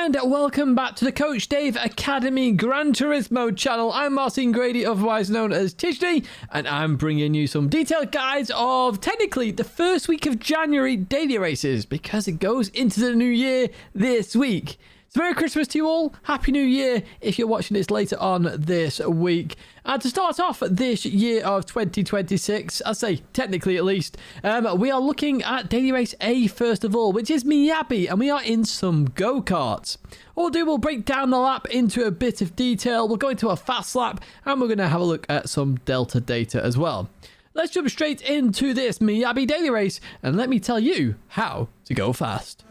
and welcome back to the Coach Dave Academy Gran Turismo channel. I'm Martin Grady, otherwise known as Tishney, and I'm bringing you some detailed guides of technically the first week of January daily races because it goes into the new year this week. So Merry Christmas to you all. Happy New Year if you're watching this later on this week. And to start off this year of 2026, I say technically at least, we are looking at daily race A first of all, which is Miyabi, and we are in some go-karts. What we'll break down the lap into a bit of detail. We'll go into a fast lap, and we're going to have a look at some Delta data as well. Let's jump straight into this Miyabi daily race, and let me tell you how to go fast.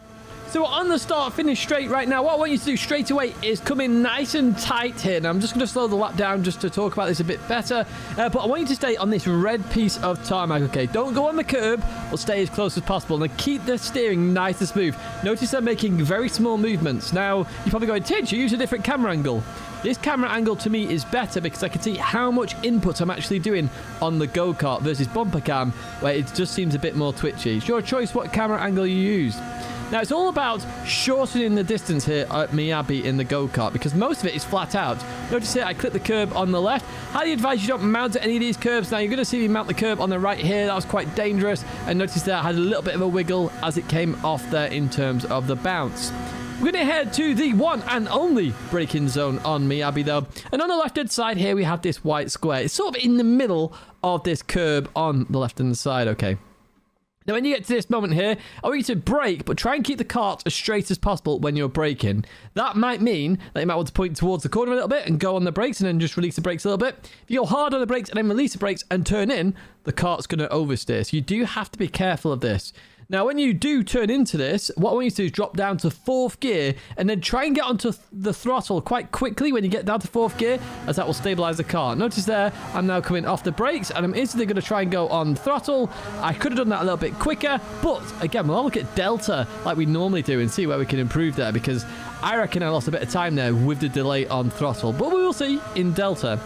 So we're on the start-finish straight right now. What I want you to do straight away is come in nice and tight here. Now, I'm just going to slow the lap down just to talk about this a bit better. But I want you to stay on this red piece of tarmac, okay? Don't go on the curb, but stay as close as possible. And keep the steering nice and smooth. Notice I'm making very small movements. Now, you're probably going, Tidge, you use a different camera angle. This camera angle to me is better because I can see how much input I'm actually doing on the go-kart versus bumper cam, where it just seems a bit more twitchy. It's your choice what camera angle you use. Now, it's all about shortening the distance here at Miyabi in the go-kart because most of it is flat out. Notice here, I clip the curb on the left. Highly advise you don't mount at any of these curbs. Now, you're going to see me mount the curb on the right here. That was quite dangerous. And notice there, I had a little bit of a wiggle as it came off there in terms of the bounce. We're going to head to the one and only braking zone on Miyabi, though. And on the left-hand side here, we have this white square. It's sort of in the middle of this curb on the left-hand side, okay? Now, when you get to this moment here, I want you to brake, but try and keep the kart as straight as possible when you're braking. That might mean that you might want to point towards the corner a little bit and go on the brakes and then just release the brakes a little bit. If you go hard on the brakes and then release the brakes and turn in, the kart's going to oversteer. So you do have to be careful of this. Now, when you do turn into this, what I want you to do is drop down to 4th gear and then try and get onto the throttle quite quickly when you get down to 4th gear, as that will stabilize the car. Notice there, I'm now coming off the brakes and I'm instantly going to try and go on throttle. I could have done that a little bit quicker, but again, we'll look at Delta like we normally do and see where we can improve there because I reckon I lost a bit of time there with the delay on throttle, but we will see in Delta.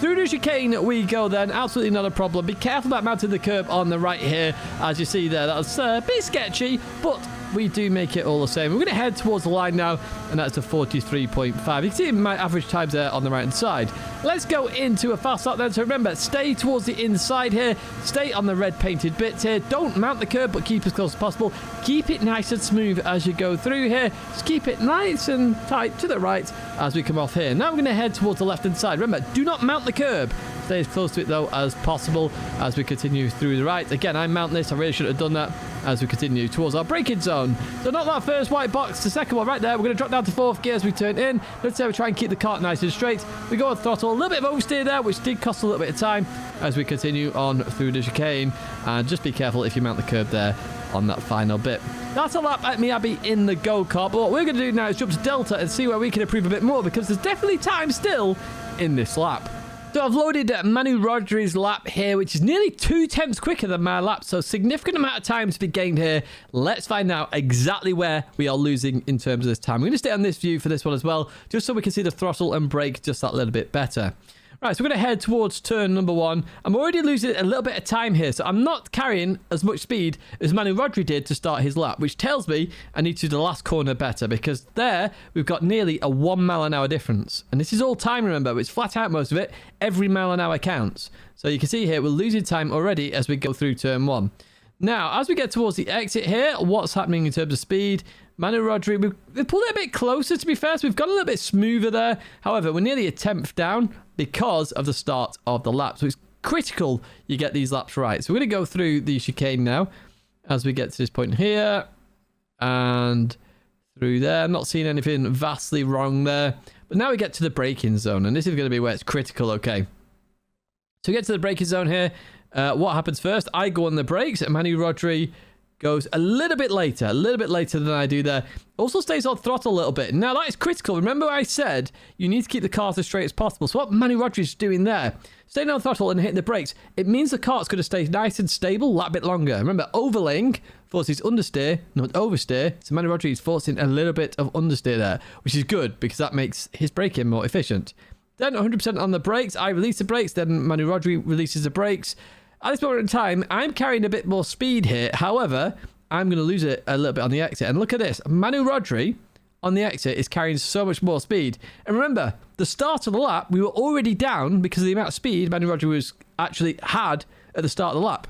Through the chicane we go then, absolutely not a problem. Be careful about mounting the curb on the right here. As you see there, that's a bit sketchy, but we do make it all the same. We're going to head towards the line now, and that's a 43.5. You can see my average times there on the right-hand side. Let's go into a fast lap then. So remember, stay towards the inside here. Stay on the red painted bits here. Don't mount the curb, but keep as close as possible. Keep it nice and smooth as you go through here. Just keep it nice and tight to the right as we come off here. Now we're going to head towards the left-hand side. Remember, do not mount the curb. Stay as close to it, though, as possible as we continue through the right. Again, I mount this. I really should have done that as we continue towards our braking zone. So not that first white box, the second one right there. We're going to drop down to 4th gear as we turn in. Let's say we try and keep the kart nice and straight. We go on throttle, a little bit of oversteer there, which did cost a little bit of time as we continue on through the chicane. And just be careful if you mount the curb there on that final bit. That's a lap at Miyabi in the go-kart. But what we're going to do now is jump to Delta and see where we can improve a bit more because there's definitely time still in this lap. So I've loaded Manu Rodri's lap here, which is nearly 2 tenths quicker than my lap. So significant amount of time to be gained here. Let's find out exactly where we are losing in terms of this time. We're going to stay on this view for this one as well, just so we can see the throttle and brake just that little bit better. Right, so we're going to head towards turn number 1. I'm already losing a little bit of time here, so I'm not carrying as much speed as Manu Rodri did to start his lap, which tells me I need to do the last corner better, because there we've got nearly a 1 mile an hour difference. And this is all time, remember, it's flat out most of it. Every mile an hour counts. So you can see here, we're losing time already as we go through turn 1. Now, as we get towards the exit here, what's happening in terms of speed? Manu Rodri, we've pulled it a bit closer, to be fair, so we've got a little bit smoother there. However, we're nearly a tenth down because of the start of the lap. So it's critical you get these laps right. So we're going to go through the chicane now as we get to this point here and through there. I'm not seeing anything vastly wrong there. But now we get to the braking zone, and this is going to be where it's critical, okay? So we get to the braking zone here. What happens first? I go on the brakes, and Manu Rodri goes a little bit later than I do there. Also stays on throttle a little bit. Now, that is critical. Remember I said you need to keep the kart as straight as possible. So what Manu Rodri is doing there, staying on throttle and hitting the brakes, it means the kart's going to stay nice and stable that bit longer. Remember, overlaying forces understeer, not oversteer. So Manu Rodri is forcing a little bit of understeer there, which is good because that makes his braking more efficient. Then 100% on the brakes. I release the brakes, then Manu Rodri releases the brakes. At this moment in time, I'm carrying a bit more speed here. However, I'm going to lose it a little bit on the exit. And look at this. Manu Rodri on the exit is carrying so much more speed. And remember, the start of the lap, we were already down because of the amount of speed Manny Rodri was actually had at the start of the lap.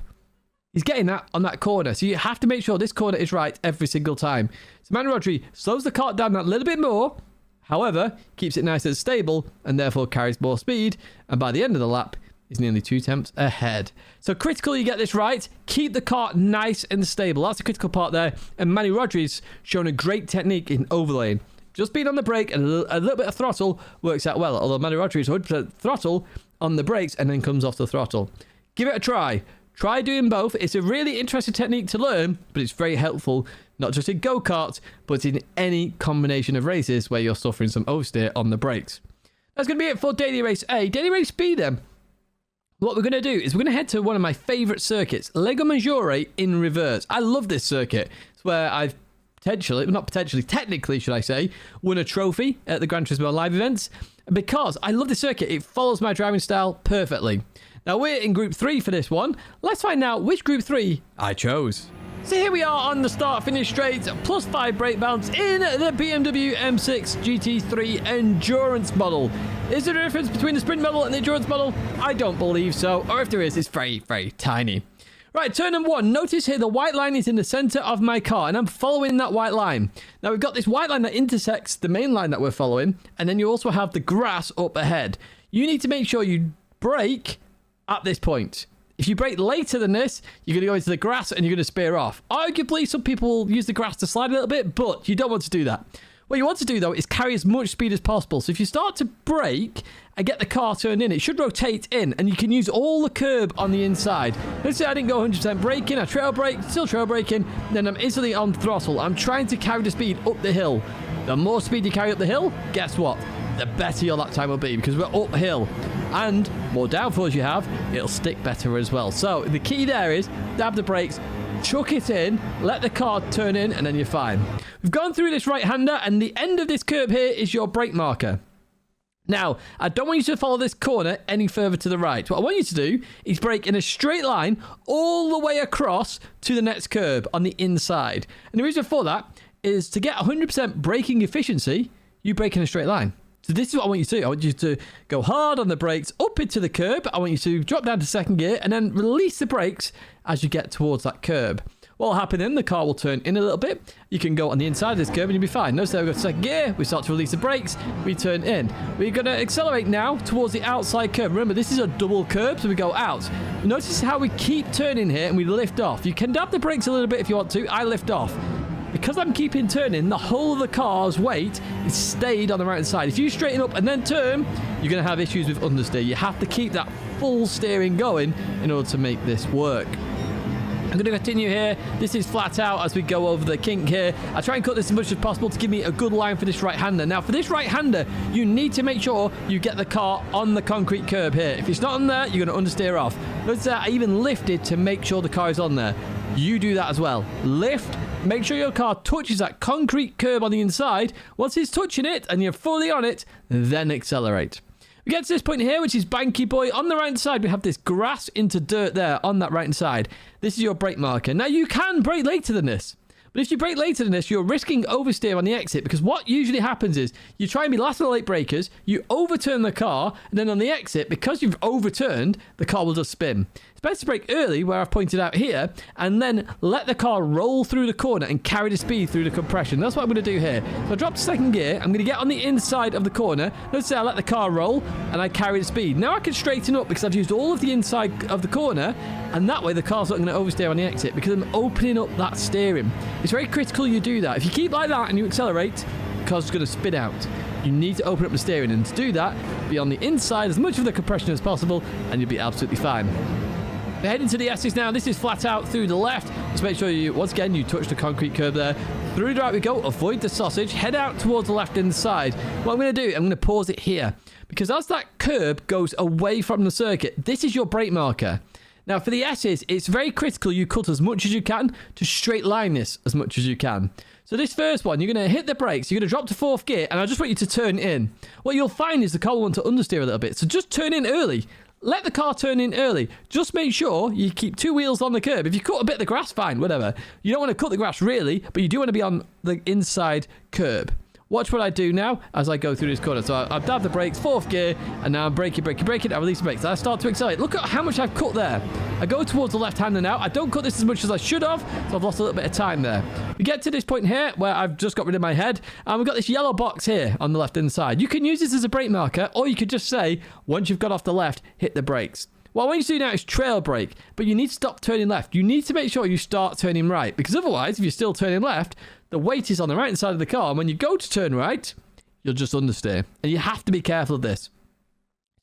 He's getting that on that corner. So you have to make sure this corner is right every single time. So Manny Rodri slows the car down that little bit more. However, keeps it nice and stable and therefore carries more speed. And by the end of the lap, he's nearly 2 tenths ahead. So critical you get this right. Keep the car nice and stable. That's the critical part there. And Manny Rodri's shown a great technique in overlaying. Just being on the brake and a little bit of throttle works out well. Although Manny Rodri's 100% throttle on the brakes and then comes off the throttle. Give it a try. Try doing both. It's a really interesting technique to learn, but it's very helpful, not just in go-karts, but in any combination of races where you're suffering some oversteer on the brakes. That's going to be it for Daily Race A. Daily Race B then. What we're going to do is we're going to head to one of my favourite circuits, Lego Maggiore in reverse. I love this circuit. It's where I've technically, should I say, won a trophy at the Gran Turismo live events. Because I love the circuit, it follows my driving style perfectly. Now we're in Group 3 for this one. Let's find out which Group 3 I chose. So here we are on the start-finish straight, plus 5 brake balance in the BMW M6 GT3 Endurance model. Is there a difference between the Sprint model and the Endurance model? I don't believe so, or if there is, it's very, very tiny. Right, turn number 1. Notice here the white line is in the center of my car, and I'm following that white line. Now, we've got this white line that intersects the main line that we're following, and then you also have the grass up ahead. You need to make sure you brake at this point. If you brake later than this, you're going to go into the grass and you're going to spear off. Arguably, some people will use the grass to slide a little bit, but you don't want to do that. What you want to do, though, is carry as much speed as possible. So if you start to brake and get the car turned in, it should rotate in, and you can use all the curb on the inside. Let's say I didn't go 100% braking, I trail brake, still trail braking, then I'm instantly on throttle. I'm trying to carry the speed up the hill. The more speed you carry up the hill, guess what? The better your lap time will be, because we're uphill. And more downforce you have, it'll stick better as well. So the key there is dab the brakes, chuck it in, let the car turn in, and then you're fine. We've gone through this right-hander, and the end of this curb here is your brake marker. Now, I don't want you to follow this corner any further to the right. What I want you to do is brake in a straight line all the way across to the next curb on the inside. And the reason for that is to get 100% braking efficiency, you brake in a straight line. So this is what I want you to do. I want you to go hard on the brakes up into the curb. I want you to drop down to second gear and then release the brakes as you get towards that curb. What will happen then, the car will turn in a little bit. You can go on the inside of this curb and you'll be fine. Notice that we go to second gear, we start to release the brakes, we turn in. We're going to accelerate now towards the outside curb. Remember, this is a double curb, so we go out. Notice how we keep turning here and we lift off. You can dab the brakes a little bit if you want to. I lift off. Because I'm keeping turning, the whole of the car's weight is stayed on the right side. If you straighten up and then turn, you're going to have issues with understeer. You have to keep that full steering going in order to make this work. I'm going to continue here. This is flat out as we go over the kink here. I try and cut this as much as possible to give me a good line for this right-hander. Now, for this right-hander, you need to make sure you get the car on the concrete curb here. If it's not on there, you're going to understeer off. Notice that I even lifted to make sure the car is on there. You do that as well. Lift. Make sure your car touches that concrete curb on the inside. Once it's touching it and you're fully on it, then accelerate. We get to this point here, which is Banky Boy. On the right side, we have this grass into dirt there on that right side. This is your brake marker. Now, you can brake later than this. But if you brake later than this, you're risking oversteer on the exit, because what usually happens is you try and be last of the late brakers, you overturn the car, and then on the exit, because you've overturned, the car will just spin. It's best to brake early, where I've pointed out here, and then let the car roll through the corner and carry the speed through the compression. That's what I'm going to do here. So I drop to second gear, I'm going to get on the inside of the corner. Let's say I let the car roll, and I carry the speed. Now I can straighten up because I've used all of the inside of the corner, and that way the car's not going to oversteer on the exit, because I'm opening up that steering. It's very critical you do that. If you keep like that and you accelerate, the car's going to spin out. You need to open up the steering, and to do that, be on the inside as much of the compression as possible, and you'll be absolutely fine. We're heading to the S's now. This is flat out through the left. Just make sure you, once again, you touch the concrete curb there. Through the right we go. Avoid the sausage. Head out towards the left-hand side. What I'm going to do, I'm going to pause it here, because as that curb goes away from the circuit, this is your brake marker. Now, for the S's, it's very critical you cut as much as you can to straight line this as much as you can. So this first one, you're going to hit the brakes, you're going to drop to fourth gear, and I just want you to turn in. What you'll find is the car will want to understeer a little bit, so just turn in early. Let the car turn in early. Just make sure you keep 2 wheels on the curb. If you cut a bit of the grass, fine, whatever. You don't want to cut the grass really, but you do want to be on the inside curb. Watch what I do now as I go through this corner. So I've dabbed the brakes, 4th gear, and now I'm braking. I release the brakes. I start to accelerate. Look at how much I've cut there. I go towards the left-hander now. I don't cut this as much as I should have, so I've lost a little bit of time there. We get to this point here where I've just got rid of my head, and we've got this yellow box here on the left-hand side. You can use this as a brake marker, or you could just say, once you've got off the left, hit the brakes. What I want you to do now is trail brake, but you need to stop turning left. You need to make sure you start turning right, because otherwise, if you're still turning left, the weight is on the right-hand side of the car, and when you go to turn right, you'll just understeer. And you have to be careful of this.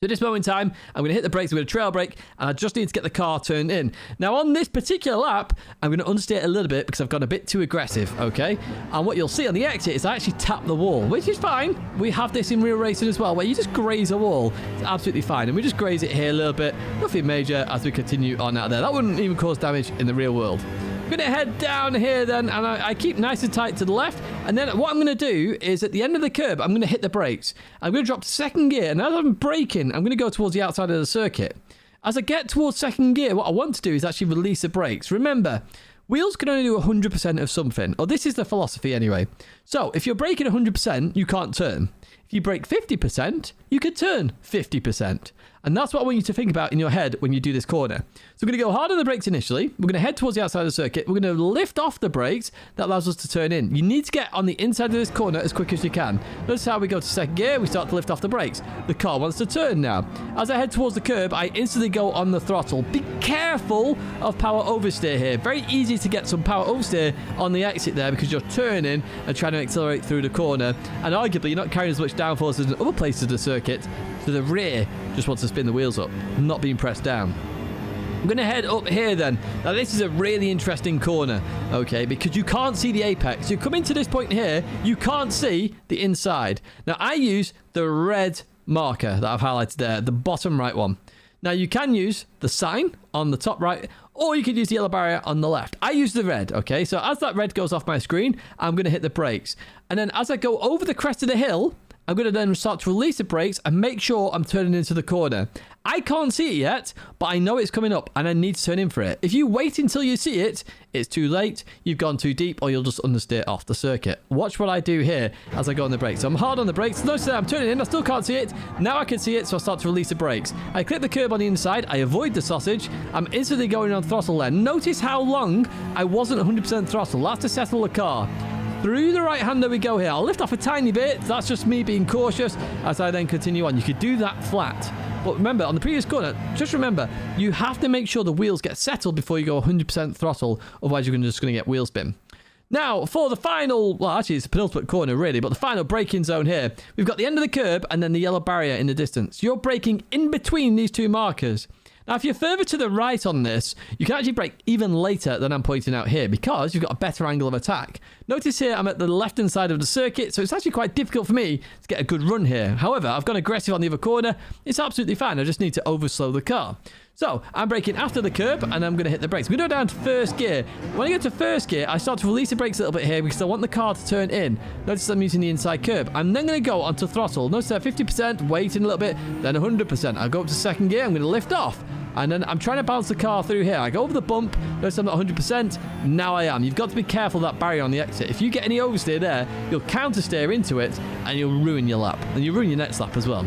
So at this moment in time, I'm going to hit the brakes, I'm going to trail brake, and I just need to get the car turned in. Now, on this particular lap, I'm going to understeer a little bit because I've gone a bit too aggressive, okay? And what you'll see on the exit is I actually tap the wall, which is fine. We have this in real racing as well, where you just graze a wall. It's absolutely fine. And we just graze it here a little bit. Nothing major as we continue on out there. That wouldn't even cause damage in the real world. I'm going to head down here then, and I keep nice and tight to the left. And then what I'm going to do is at the end of the curb, I'm going to hit the brakes. I'm going to drop to 2nd gear, and as I'm braking, I'm going to go towards the outside of the circuit. As I get towards 2nd gear, what I want to do is actually release the brakes. Remember, wheels can only do 100% of something, or this is the philosophy anyway. So if you're braking 100%, you can't turn. If you brake 50%, you could turn 50%. And that's what I want you to think about in your head when you do this corner. So we're going to go hard on the brakes initially. We're going to head towards the outside of the circuit. We're going to lift off the brakes. That allows us to turn in. You need to get on the inside of this corner as quick as you can. Notice how we go to 2nd gear. We start to lift off the brakes. The car wants to turn now. As I head towards the curb, I instantly go on the throttle. Be careful of power oversteer here. Very easy to get some power oversteer on the exit there because you're turning and trying to accelerate through the corner. And arguably, you're not carrying as much downforce as in other places of the circuit. So the rear just wants to spin the wheels up, not being pressed down. I'm going to head up here then. Now this is a really interesting corner, okay, because you can't see the apex. You come into this point here, you can't see the inside. Now I use the red marker that I've highlighted there, the bottom right one. Now you can use the sign on the top right, or you could use the yellow barrier on the left. I use the red, okay? So as that red goes off my screen, I'm going to hit the brakes. And then as I go over the crest of the hill, I'm going to then start to release the brakes and make sure I'm turning into the corner. I can't see it yet, but I know it's coming up and I need to turn in for it. If you wait until you see it, it's too late. You've gone too deep or you'll just understeer off the circuit. Watch what I do here as I go on the brakes. So I'm hard on the brakes. Notice that I'm turning in. I still can't see it. Now I can see it, so I start to release the brakes. I clip the curb on the inside. I avoid the sausage. I'm instantly going on throttle there. Notice how long I wasn't 100% throttle. That's to settle the car. Through the right-hander we go here. I'll lift off a tiny bit. That's just me being cautious as I then continue on. You could do that flat. But remember, on the previous corner, just remember, you have to make sure the wheels get settled before you go 100% throttle. Otherwise, you're just going to get wheel spin. Now, for the final, well, actually, it's a penultimate corner, really, but the final braking zone here, we've got the end of the curb and then the yellow barrier in the distance. You're braking in between these two markers. Now, if you're further to the right on this, you can actually brake even later than I'm pointing out here because you've got a better angle of attack. Notice here I'm at the left-hand side of the circuit, so it's actually quite difficult for me to get a good run here. However, I've gone aggressive on the other corner. It's absolutely fine. I just need to overslow the car. So, I'm braking after the curb, and I'm going to hit the brakes. I'm going to go down to 1st gear. When I get to 1st gear, I start to release the brakes a little bit here because I want the car to turn in. Notice I'm using the inside curb. I'm then going to go onto throttle. Notice that 50%, waiting a little bit, then 100%. I'll go up to 2nd gear. I'm going to lift off. And then I'm trying to bounce the car through here. I go over the bump. Notice I'm not 100%. Now I am. You've got to be careful of that barrier on the exit. If you get any oversteer there, you'll counter-steer into it, and you'll ruin your lap. And you'll ruin your next lap as well.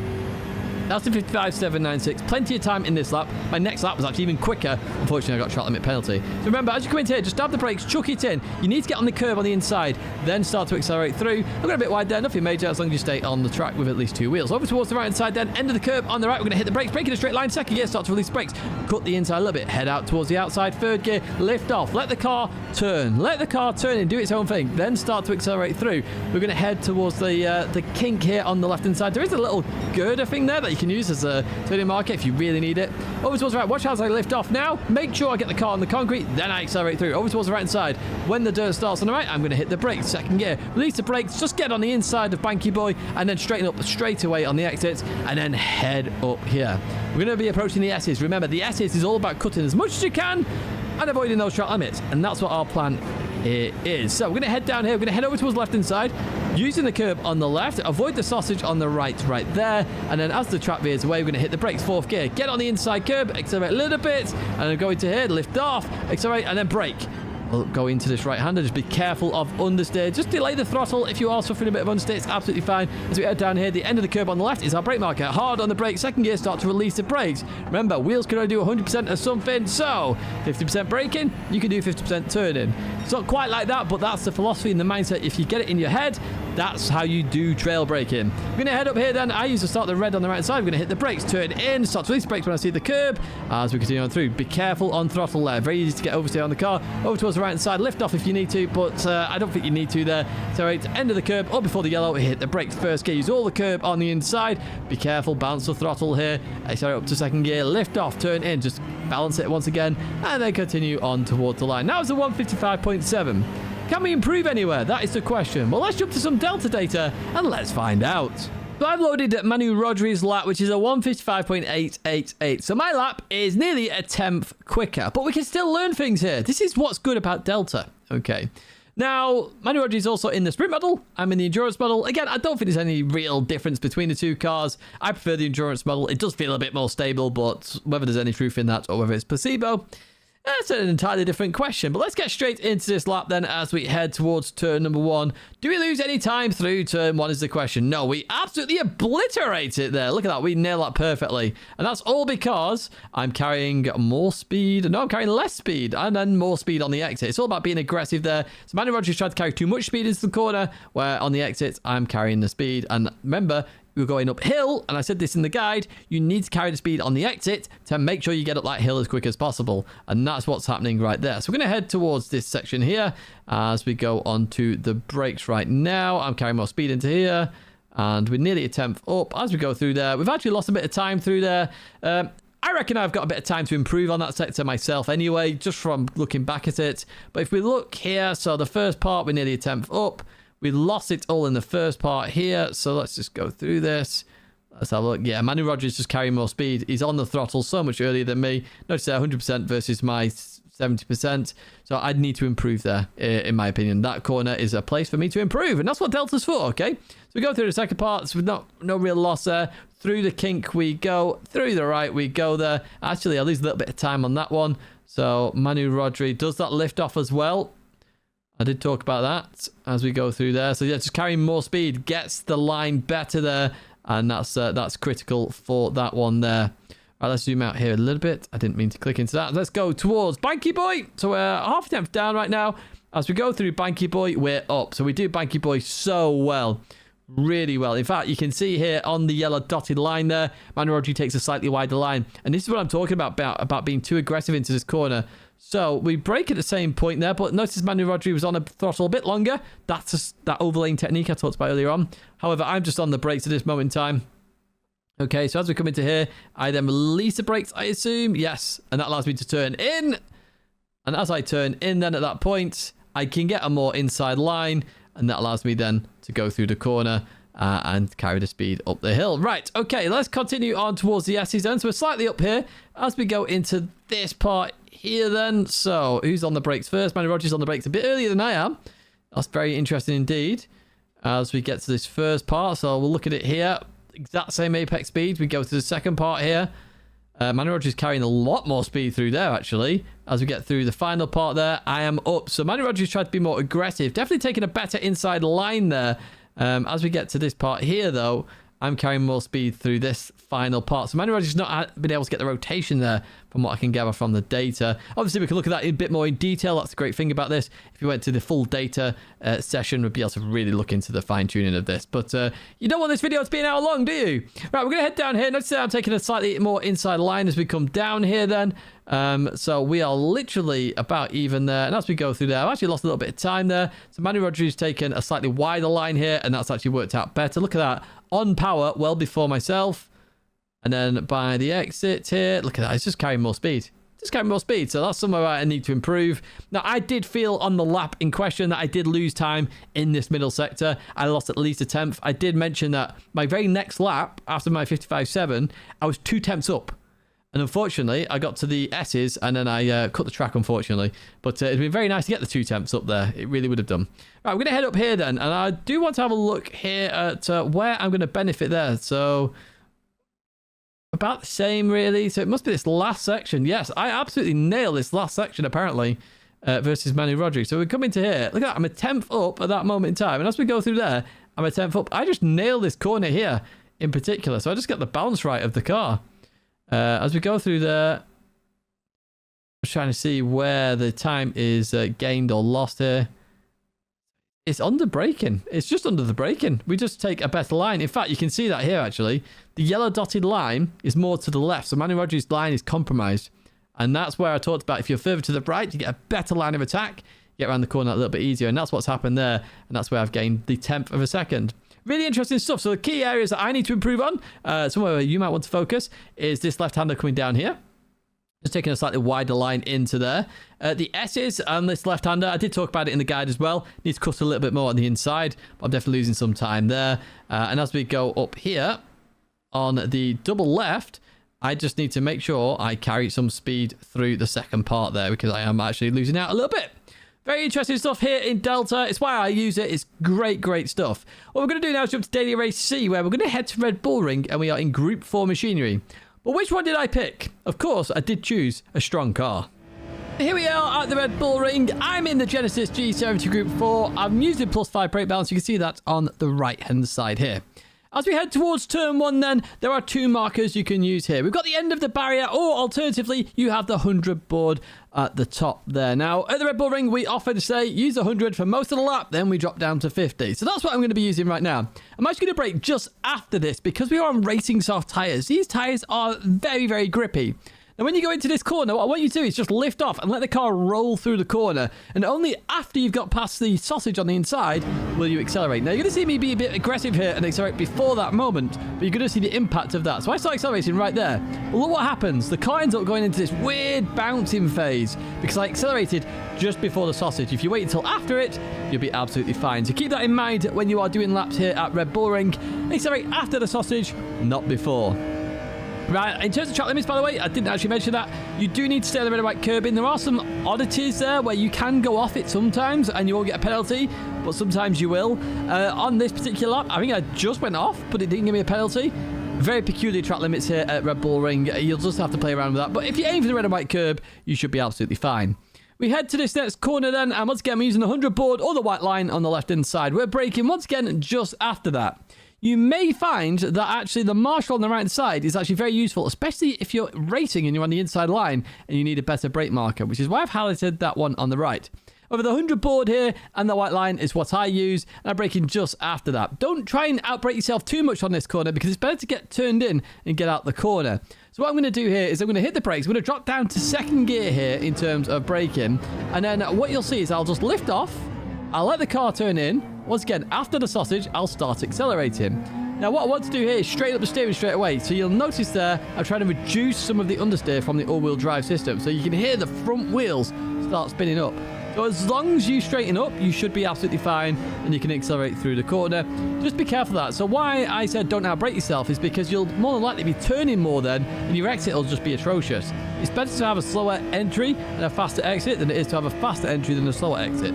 That's the 55.796. Plenty of time in this lap. My next lap was actually even quicker. Unfortunately, I got track limit penalty. So remember, as you come in here, just dab the brakes, chuck it in. You need to get on the curb on the inside, then start to accelerate through. I've got a bit wide there, nothing major, as long as you stay on the track with at least 2 wheels. Over towards the right-hand side then, end of the curb on the right. We're going to hit the brakes, brake in a straight line. 2nd gear, start to release brakes. Cut the inside a little bit, head out towards the outside. 3rd gear, lift off. Let the car turn. Let the car turn and do its own thing. Then start to accelerate through. We're going to head towards the kink here on the left-hand side. There is a little girder thing there that you can use as a turning marker if you really need it. Over towards the right. Watch as I lift off now. Make sure I get the car on the concrete. Then I accelerate through. Over towards the right-hand side. When the dirt starts on the right, I'm going to hit the brakes. 2nd gear. Release the brakes. Just get on the inside of Banky Boy and then straighten up straight away on the exits and then head up here. We're going to be approaching the S's. Remember, the S's is all about cutting as much as you can and avoiding those track limits. And that's what our plan is. So we're going to head down here. We're going to head over towards the left-hand side. Using the curb on the left, avoid the sausage on the right there, and then as the track veers away, we're going to hit the brakes, 4th gear, get on the inside curb, accelerate a little bit, and then go into here, lift off, accelerate, and then brake. we'll go into this right-hander. Just be careful of understeer. Just delay the throttle if you are suffering a bit of understeer. It's absolutely fine. As we head down here, the end of the curb on the left is our brake marker. Hard on the brake. Second gear, start to release the brakes. Remember, wheels can only do 100% of something. So 50% braking, you can do 50% turning. It's not quite like that, but that's the philosophy and the mindset. If you get it in your head, that's how you do trail braking. I'm going to head up here then. I usually start the red on the right side. I'm going to hit the brakes, turn in, start to release the brakes when I see the curb. As we continue on through, be careful on throttle there. Very easy to get oversteer on the car. Over towards the right hand side, lift off if you need to, but I don't think you need to there. So right, end of the curb, or before the yellow, hit the brakes first gear. Use all the curb on the inside. Be careful, balance the throttle here. Sorry, up to second gear, lift off, turn in, just balance it once again, and then continue on towards the line. Now it's a 155.7. Can we improve anywhere? That is the question. Well, let's jump to some Delta data and let's find out. So I've loaded Manu Rodri's lap, which is a 155.888. So my lap is nearly a tenth quicker, but we can still learn things here. This is what's good about Delta. Okay. Now, Manu Rodri is also in the sprint model. I'm in the endurance model. Again, I don't think there's any real difference between the two cars. I prefer the endurance model. It does feel a bit more stable, but whether there's any truth in that or whether it's placebo, that's an entirely different question. But let's get straight into this lap then as we head towards turn number 1. Do we lose any time through turn 1 is the question. No, we absolutely obliterate it there. Look at that. We nail that perfectly. And that's all because I'm carrying more speed. No, I'm carrying less speed and then more speed on the exit. It's all about being aggressive there. So Manu Rodri's tried to carry too much speed into the corner, where on the exit, I'm carrying the speed. And remember, we're going uphill, and I said this in the guide, you need to carry the speed on the exit to make sure you get up that hill as quick as possible, and that's what's happening right there. So we're going to head towards this section here as we go onto the brakes right now. I'm carrying more speed into here, and we're nearly a tenth up as we go through there. We've actually lost a bit of time through there. I reckon I've got a bit of time to improve on that sector myself anyway, just from looking back at it. But if we look here, so the first part, we're nearly a tenth up. We lost it all in the first part here, so let's just go through this. Let's have a look. Yeah, Manu Rodri's just carrying more speed. He's on the throttle so much earlier than me. Notice there, 100% versus my 70%. So I'd need to improve there, in my opinion. That corner is a place for me to improve, and that's what Delta's for, okay? So we go through the second part, so with no real loss there. Through the kink we go. Through the right we go there. Actually, I lose a little bit of time on that one. So Manu Rodri does that lift off as well. I did talk about that as we go through there. So yeah, just carrying more speed gets the line better there, and that's critical for that one there. All right, let's zoom out here a little bit. I didn't mean to click into that. Let's go towards Banky Boy. So we're half a tenth down right now. As we go through Banky Boy, we're up. So we do Banky Boy so well. Really well. In fact, you can see here on the yellow dotted line there, Manu Rodri takes a slightly wider line. And this is what I'm talking about being too aggressive into this corner. So we brake at the same point there, but notice Manu Rodri was on a throttle a bit longer. That's that overlaying technique I talked about earlier on. However, I'm just on the brakes at this moment in time. Okay, so as we come into here, I then release the brakes, I assume. Yes, and that allows me to turn in. And as I turn in then at that point, I can get a more inside line, and that allows me then to go through the corner and carry the speed up the hill. Right, okay, let's continue on towards the S's then. So we're slightly up here as we go into this part here then. So who's on the brakes first? Manu Rodri's on the brakes a bit earlier than I am. That's very interesting indeed as we get to this first part. So we'll look at it here. Exact same apex speed. We go to the second part here. Manu Rodri's carrying a lot more speed through there, actually. As we get through the final part there, I am up. So Manu Rodri's tried to be more aggressive. Definitely taking a better inside line there. As we get to this part here, though, I'm carrying more speed through this final part. So Manu Rodri's not been able to get the rotation there from what I can gather from the data. Obviously, we can look at that in a bit more in detail. That's the great thing about this. If you went to the full data session, we'd be able to really look into the fine-tuning of this. But you don't want this video to be an hour long, do you? Right, we're going to head down here. Notice that I'm taking a slightly more inside line as we come down here then. So we are literally about even there. And as we go through there, I've actually lost a little bit of time there. So Manu Rodri's taken a slightly wider line here, and that's actually worked out better. Look at that. On power, well before myself. And then by the exit here, look at that. It's just carrying more speed. Just carrying more speed. So that's somewhere I need to improve. Now, I did feel on the lap in question that I did lose time in this middle sector. I lost at least a tenth. I did mention that my very next lap, after my 55.7, I was 2 tenths up. And unfortunately, I got to the S's and then I cut the track, unfortunately. But it'd been very nice to get the 2 tenths up there. It really would have done. Right, we're going to head up here then. And I do want to have a look here at where I'm going to benefit there. So about the same, really. So it must be this last section. Yes, I absolutely nailed this last section, apparently. versus Manu Rodriguez. So we're coming to here. Look at that. I'm a 10th up at that moment in time. And as we go through there, I'm a 10th up. I just nailed this corner here in particular. So I just got the balance right of the car. As we go through there, I'm just trying to see where the time is gained or lost here. It's under braking. It's just under the braking. We just take a better line. In fact, you can see that here, actually. The yellow dotted line is more to the left. So Manu Rodriguez's line is compromised. And that's where I talked about if you're further to the right, you get a better line of attack. You get around the corner a little bit easier. And that's what's happened there. And that's where I've gained the 10th of a second. Really interesting stuff. So the key areas that I need to improve on, somewhere where you might want to focus, is this left-hander coming down here. Just taking a slightly wider line into there. The S's on this left-hander, I did talk about it in the guide as well. Needs to cut a little bit more on the inside, but I'm definitely losing some time there. And as we go up here on the double left, I just need to make sure I carry some speed through the second part there because I am actually losing out a little bit. Very interesting stuff here in Delta. It's why I use it. It's great, great stuff. What we're going to do now is jump to Daily Race C, where we're going to head to Red Bull Ring, and we are in Group 4 machinery. But which one did I pick? Of course, I did choose a strong car. Here we are at the Red Bull Ring. I'm in the Genesis G70 Group 4. I'm using +5 brake balance. You can see that on the right-hand side here. As we head towards turn 1 then, there are 2 markers you can use here. We've got the end of the barrier, or alternatively, you have the 100 board at the top there. Now, at the Red Bull Ring, we often say use 100 for most of the lap, then we drop down to 50. So that's what I'm going to be using right now. I'm actually going to brake just after this because we are on racing soft tyres. These tyres are very, very grippy. Now, when you go into this corner, what I want you to do is just lift off and let the car roll through the corner. And only after you've got past the sausage on the inside will you accelerate. Now, you're going to see me be a bit aggressive here and accelerate before that moment, but you're going to see the impact of that. So I start accelerating right there. Well, look what happens. The car ends up going into this weird bouncing phase because I accelerated just before the sausage. If you wait until after it, you'll be absolutely fine. So keep that in mind when you are doing laps here at Red Bull Ring. Accelerate after the sausage, not before. Right, in terms of track limits, by the way, I didn't actually mention that. You do need to stay on the red and white curbing. There are some oddities there where you can go off it sometimes and you won't get a penalty, but sometimes you will. On this particular lap, I think I just went off, but it didn't give me a penalty. Very peculiar track limits here at Red Bull Ring. You'll just have to play around with that. But if you aim for the red and white curb, you should be absolutely fine. We head to this next corner then, and once again, we're using the 100 board or the white line on the left-hand side. We're braking once again just after that. You may find that actually the marshal on the right side is actually very useful, especially if you're racing and you're on the inside line and you need a better brake marker, which is why I've highlighted that one on the right. Over the 100 board here and the white line is what I use, and I'm braking just after that. Don't try and outbrake yourself too much on this corner because it's better to get turned in and get out the corner. So what I'm going to do here is I'm going to hit the brakes. I'm going to drop down to second gear here in terms of braking, and then what you'll see is I'll just lift off. I'll let the car turn in. Once again, after the sausage, I'll start accelerating. Now, what I want to do here is straight up the steering straight away. So you'll notice there, I'm trying to reduce some of the understeer from the all-wheel drive system. So you can hear the front wheels start spinning up. So as long as you straighten up, you should be absolutely fine and you can accelerate through the corner. Just be careful of that. So why I said don't outbrake yourself is because you'll more than likely be turning more then and your exit will just be atrocious. It's better to have a slower entry and a faster exit than it is to have a faster entry than a slower exit.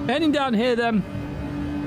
Heading down here then,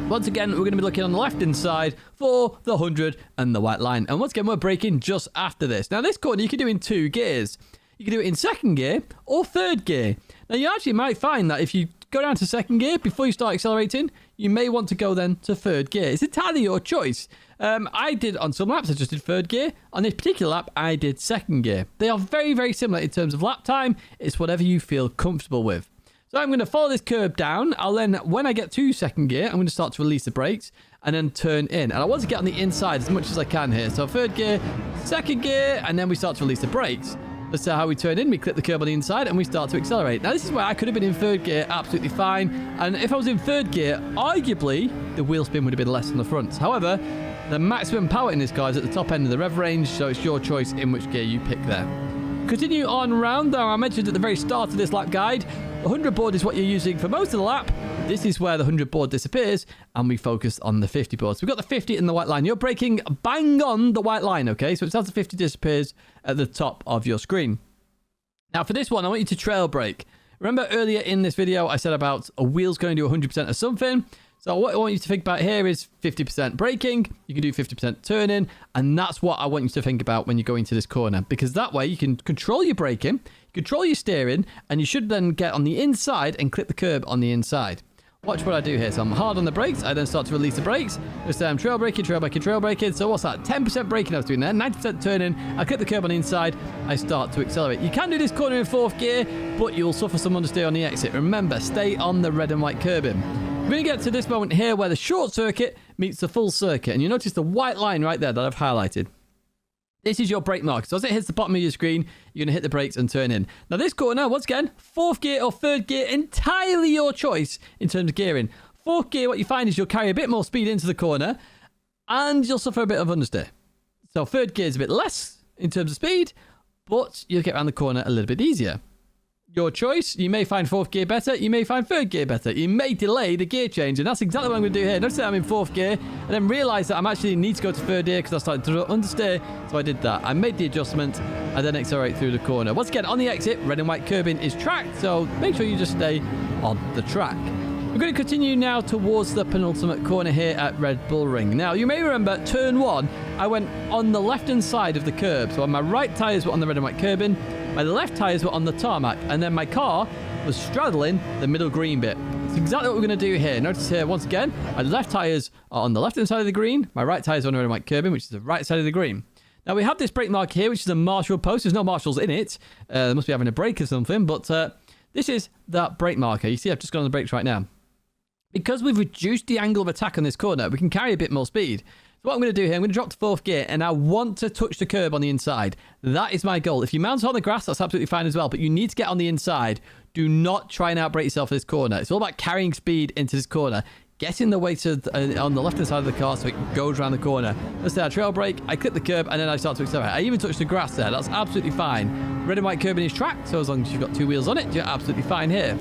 once again, we're going to be looking on the left-hand side for the 100 and the white line. And once again, we're braking just after this. Now, this corner you can do in 2 gears. You can do it in second gear or third gear. Now, you actually might find that if you go down to second gear before you start accelerating, you may want to go then to third gear. It's entirely your choice. I did on some laps, I just did third gear. On this particular lap, I did second gear. They are very, very similar in terms of lap time. It's whatever you feel comfortable with. So I'm going to follow this curb down. I'll then, when I get to second gear, I'm going to start to release the brakes and then turn in. And I want to get on the inside as much as I can here. So third gear, second gear, and then we start to release the brakes. That's how we turn in. We clip the curb on the inside and we start to accelerate. Now, this is where I could have been in third gear absolutely fine. And if I was in third gear, arguably, the wheel spin would have been less on the front. However, the maximum power in this car is at the top end of the rev range, so it's your choice in which gear you pick there. Continue on round, though. I mentioned at the very start of this lap guide, 100 board is what you're using for most of the lap. This is where the 100 board disappears, and we focus on the 50 board. So we've got the 50 in the white line. You're braking bang on the white line, okay? So it's as the 50 disappears at the top of your screen. Now, for this one, I want you to trail brake. Remember earlier in this video, I said about a wheel's going to do 100% of something. So what I want you to think about here is 50% braking. You can do 50% turning. And that's what I want you to think about when you go into this corner. Because that way you can control your braking, control your steering, and you should then get on the inside and clip the curb on the inside. Watch what I do here. So I'm hard on the brakes. I then start to release the brakes. Just trail braking, trail braking, trail braking. So what's that? 10% braking I was doing there. 90% turning. I clip the curb on the inside. I start to accelerate. You can do this corner in 4th gear, but you'll suffer some understeer on the exit. Remember, stay on the red and white curbing. We're going to get to this moment here where the short circuit meets the full circuit. And you notice the white line right there that I've highlighted. This is your brake mark. So as it hits the bottom of your screen, you're going to hit the brakes and turn in. Now this corner, once again, 4th gear or 3rd gear, entirely your choice in terms of gearing. 4th gear, what you find is you'll carry a bit more speed into the corner and you'll suffer a bit of understeer. So 3rd gear is a bit less in terms of speed, but you'll get around the corner a little bit easier. Your choice. You may find 4th gear better. You may find 3rd gear better. You may delay the gear change. And that's exactly what I'm going to do here. Notice that I'm in 4th gear and then realize that I'm actually need to go to 3rd gear because I started to understeer. So I did that. I made the adjustment and then accelerate through the corner. Once again, on the exit, red and white curbing is tracked. So make sure you just stay on the track. We're going to continue now towards the penultimate corner here at Red Bull Ring. Now, you may remember turn 1, I went on the left-hand side of the curb. So my right tyres were on the red and white curbing. My left tyres were on the tarmac, and then my car was straddling the middle green bit. It's exactly what we're going to do here. Notice here, once again, my left tyres are on the left-hand side of the green. My right tyres are on the red and white curbing, which is the right side of the green. Now, we have this brake mark here, which is a marshal post. There's no marshals in it. They must be having a brake or something, but this is that brake marker. You see, I've just gone on the brakes right now. Because we've reduced the angle of attack on this corner, we can carry a bit more speed. So what I'm going to do here, I'm going to drop to 4th gear, and I want to touch the curb on the inside. That is my goal. If you mount on the grass, that's absolutely fine as well, but you need to get on the inside. Do not try and outbrake yourself for this corner. It's all about carrying speed into this corner. Get in the way to on the left-hand side of the car so it goes around the corner. Let's say I trail brake, I clip the curb, and then I start to accelerate. I even touch the grass there. That's absolutely fine. Red and white curbing is tracked, so as long as you've got 2 wheels on it, you're absolutely fine here.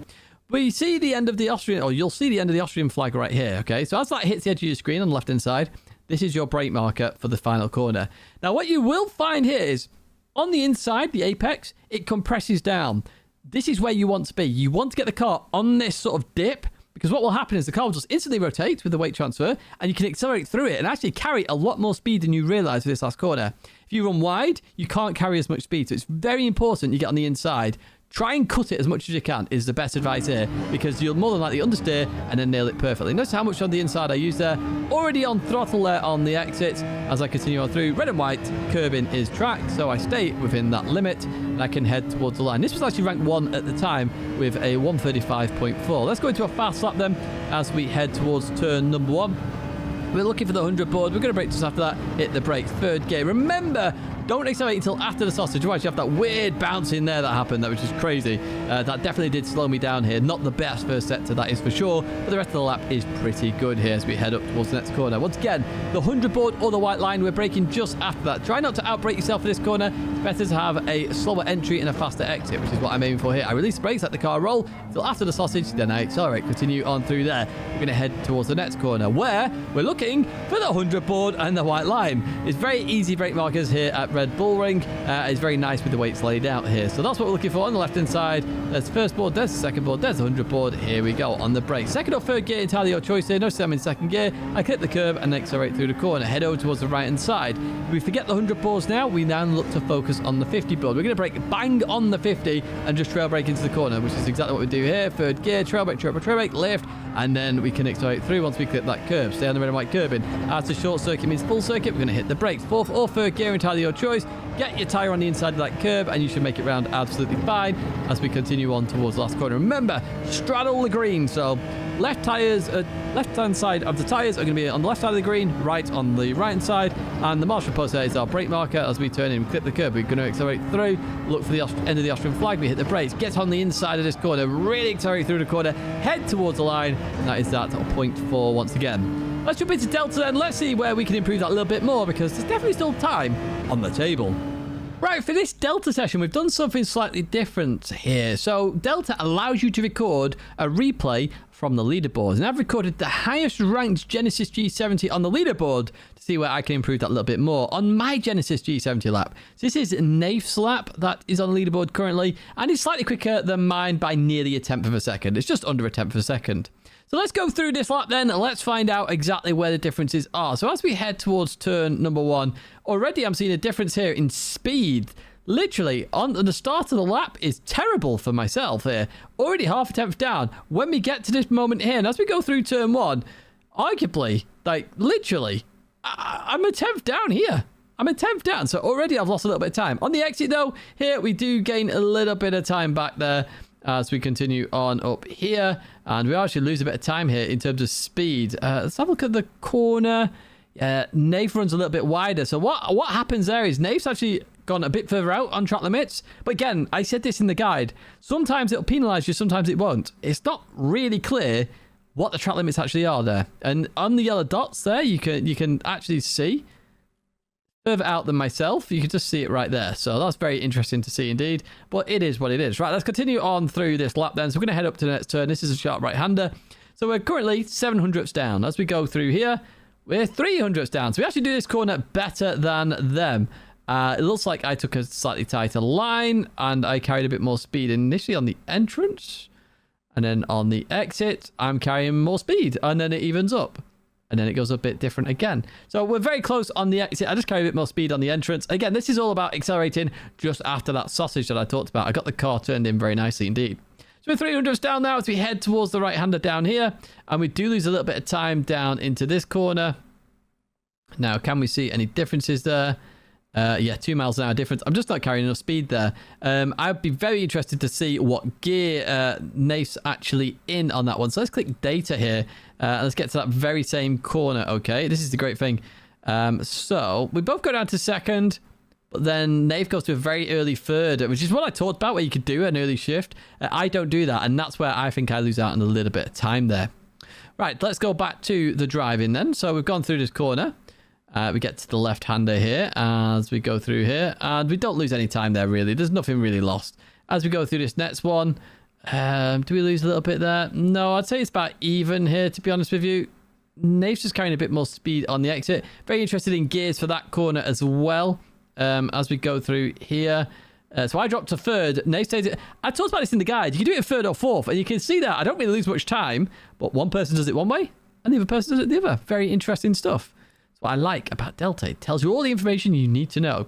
But you see the end of the Austrian, or you'll see the end of the Austrian flag right here, okay? So as that hits the edge of your screen on the left-hand side, this is your brake marker for the final corner. Now, what you will find here is, on the inside, the apex, it compresses down. This is where you want to be. You want to get the car on this sort of dip, because what will happen is the car will just instantly rotate with the weight transfer, and you can accelerate through it and actually carry a lot more speed than you realise for this last corner. If you run wide, you can't carry as much speed, so it's very important you get on the inside. Try and cut it as much as you can is the best advice here, because you'll more than likely understeer and then nail it perfectly. Notice how much on the inside I use there. Already on throttle there on the exit. As I continue on through, red and white curbing is tracked, so I stay within that limit and I can head towards the line. This was actually ranked 1 at the time with a 1:35.4. Let's go into a fast lap then as we head towards turn number 1. We're looking for the 100 board. We're going to brake just after that. Hit the brakes. 3rd gear. Remember, don't accelerate until after the sausage. Otherwise, you have that weird bounce in there that happened. That was just crazy. That definitely did slow me down here. Not the best first sector, that is for sure. But the rest of the lap is pretty good here as we head up towards the next corner. Once again, the 100 board or the white line. We're braking just after that. Try not to outbrake yourself for this corner. It's better to have a slower entry and a faster exit, which is what I'm aiming for here. I release the brakes, let the car roll until after the sausage. Then I accelerate. Continue on through there. We're going to head towards the next corner where we're looking for the 100 board and the white line. It's very easy brake markers here at Red Bull Ring. It's very nice with the weights laid out here. So that's what we're looking for on the left-hand side. There's the first board, there's the second board, there's the 100 board. Here we go on the brake. 2nd or 3rd gear, entirely your choice here. Notice I'm in 2nd gear. I clip the curb and accelerate through the corner. Head over towards the right-hand side. If we forget the 100 boards now, we now look to focus on the 50 board. We're going to brake bang on the 50 and just trail brake into the corner, which is exactly what we do here. 3rd gear, trail brake, lift, and then we can accelerate through once we clip that curb. Stay on the red and white curbing. As the short circuit means full circuit, we're going to hit the brakes. 4th or 3rd gear, entirely your choice. Get your tyre on the inside of that curb and you should make it round absolutely fine as we continue on towards the last corner. Remember, straddle the green. So left-hand side of the tyres are going to be on the left side of the green, right on the right-hand side. And the marshal post there is our brake marker as we turn in and clip the curb. We're going to accelerate through, look for the end of the Austrian flag. We hit the brakes, get on the inside of this corner, really accelerate through the corner, head towards the line. And that is that 0.4 once again. Let's jump into Delta and let's see where we can improve that a little bit more because there's definitely still time on the table. Right, for this Delta session, we've done something slightly different here. So Delta allows you to record a replay from the leaderboards. And I've recorded the highest ranked Genesis G70 on the leaderboard to see where I can improve that a little bit more on my Genesis G70 lap. So this is Nafe's lap that is on the leaderboard currently, and it's slightly quicker than mine by nearly 1/10 of a second. It's just under 1/10 of a second. So let's go through this lap then, and let's find out exactly where the differences are. So as we head towards turn number 1, already I'm seeing a difference here in speed. Literally, on the start of the lap is terrible for myself here. Already half a tenth down. When we get to this moment here, and as we go through turn 1, arguably, like, literally, I'm a tenth down here. I'm a tenth down, so already I've lost a little bit of time. On the exit, though, here we do gain a little bit of time back there as we continue on up here. And we actually lose a bit of time here in terms of speed. Let's have a look at the corner. Nath runs a little bit wider. So what happens there is Nath's actually gone a bit further out on track limits. But again, I said this in the guide. Sometimes it'll penalise you, sometimes it won't. It's not really clear what the track limits actually are there. And on the yellow dots there, you can actually see further out than myself. You can just see it right there. So that's very interesting to see indeed. But it is what it is. Right, let's continue on through this lap then. So we're going to head up to the next turn. This is a sharp right-hander. So we're currently 700ths down. As we go through here, we're 300ths down. So we actually do this corner better than them. It looks like I took a slightly tighter line and I carried a bit more speed initially on the entrance. And then on the exit, I'm carrying more speed. And then it evens up. And then it goes a bit different again. So we're very close on the exit. I just carry a bit more speed on the entrance. Again, this is all about accelerating just after that sausage that I talked about. I got the car turned in very nicely indeed. So we're 300ths down now as we head towards the right-hander down here. And we do lose a little bit of time down into this corner. Now, can we see any differences there? Yeah, 2 miles an hour difference. I'm just not carrying enough speed there. I'd be very interested to see what gear Nath's actually in on that one. So let's click data here. Let's get to that very same corner. Okay, this is the great thing. So we both go down to second, but then Nath goes to a very early third, which is what I talked about, where you could do an early shift. I don't do that, and that's where I think I lose out on a little bit of time there. Right, let's go back to the driving then. So we've gone through this corner. We get to the left-hander here as we go through here. And we don't lose any time there, really. There's nothing really lost. As we go through this next one, do we lose a little bit there? No, I'd say it's about even here, to be honest with you. Nath's just carrying a bit more speed on the exit. Very interested in gears for that corner as well. As we go through here. So I dropped to third. Nath stays it. I talked about this in the guide. You can do it in third or fourth. And you can see that I don't really lose much time. But one person does it one way and the other person does it the other. Very interesting stuff. What I like about Delta, it tells you all the information you need to know.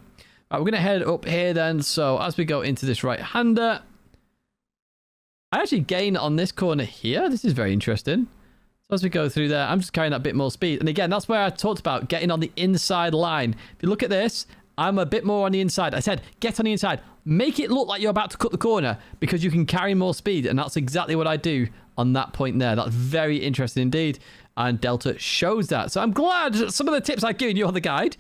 Right, we're going to head up here then. So as we go into this right-hander, I actually gain on this corner here. This is very interesting. So as we go through there, I'm just carrying that bit more speed. And again, that's where I talked about getting on the inside line. If you look at this, I'm a bit more on the inside. I said, get on the inside. Make it look like you're about to cut the corner because you can carry more speed. And that's exactly what I do on that point there. That's very interesting indeed. And Delta shows that. So I'm glad some of the tips I've given you on the guide,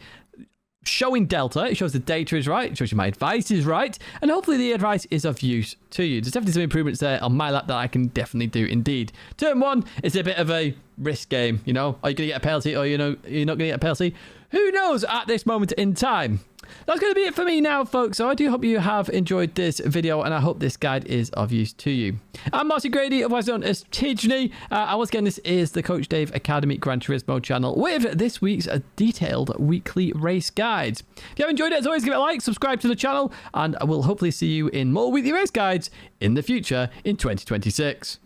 showing Delta, it shows the data is right, it shows you my advice is right, and hopefully the advice is of use to you. There's definitely some improvements there on my lap that I can definitely do indeed. Turn 1 is a bit of a risk game, you know. Are you going to get a penalty or you're not going to get a penalty? Who knows at this moment in time? That's going to be it for me now, folks. So I do hope you have enjoyed this video, and I hope this guide is of use to you. I'm Martin Grady, otherwise known as Tidgeny. And once again, this is the Coach Dave Academy Gran Turismo channel with this week's detailed weekly race guides. If you have enjoyed it, as always, give it a like, subscribe to the channel, and I will hopefully see you in more weekly race guides in the future in 2026.